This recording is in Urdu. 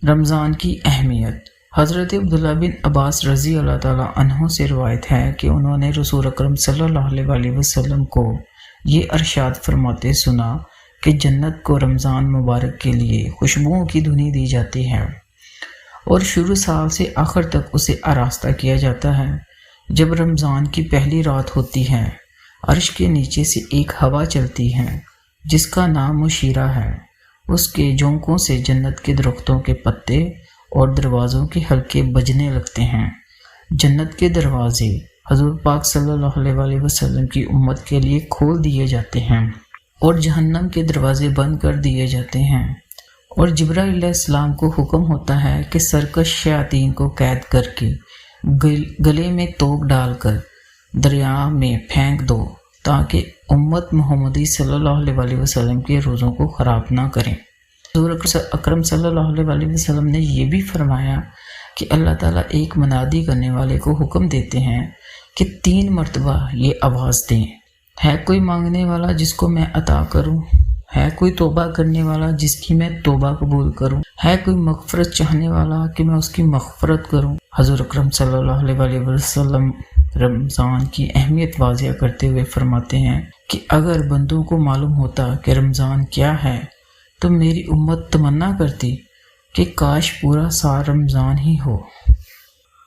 رمضان کی اہمیت۔ حضرت عبداللہ بن عباس رضی اللہ تعالیٰ عنہ سے روایت ہے کہ انہوں نے رسول اکرم صلی اللہ علیہ وسلم کو یہ ارشاد فرماتے سنا کہ جنت کو رمضان مبارک کے لیے خوشبوؤں کی دھنی دی جاتی ہے اور شروع سال سے آخر تک اسے آراستہ کیا جاتا ہے۔ جب رمضان کی پہلی رات ہوتی ہے، عرش کے نیچے سے ایک ہوا چلتی ہے جس کا نام مشیرہ ہے۔ اس کے جھونکوں سے جنت کے درختوں کے پتے اور دروازوں کے حلقے بجنے لگتے ہیں۔ جنت کے دروازے حضور پاک صلی اللہ علیہ وسلم کی امت کے لیے کھول دیے جاتے ہیں اور جہنم کے دروازے بند کر دیے جاتے ہیں، اور جبرائیل علیہ السلام کو حکم ہوتا ہے کہ سرکش شیاطین کو قید کر کے گلے میں توق ڈال کر دریا میں پھینک دو تاکہ امت محمدی صلی اللہ علیہ وسلم کے روزوں کو خراب نہ کریں۔ حضور اکرم صلی اللہ علیہ وسلم نے یہ بھی فرمایا کہ اللہ تعالیٰ ایک منادی کرنے والے کو حکم دیتے ہیں کہ 3 مرتبہ یہ آواز دیں، ہے کوئی مانگنے والا جس کو میں عطا کروں، ہے کوئی توبہ کرنے والا جس کی میں توبہ قبول کروں، ہے کوئی مغفرت چاہنے والا کہ میں اس کی مغفرت کروں۔ حضور اکرم صلی اللہ علیہ وسلم رمضان کی اہمیت واضح کرتے ہوئے فرماتے ہیں کہ اگر بندوں کو معلوم ہوتا کہ رمضان کیا ہے تو میری امت تمنا کرتی کہ کاش پورا سال رمضان ہی ہو۔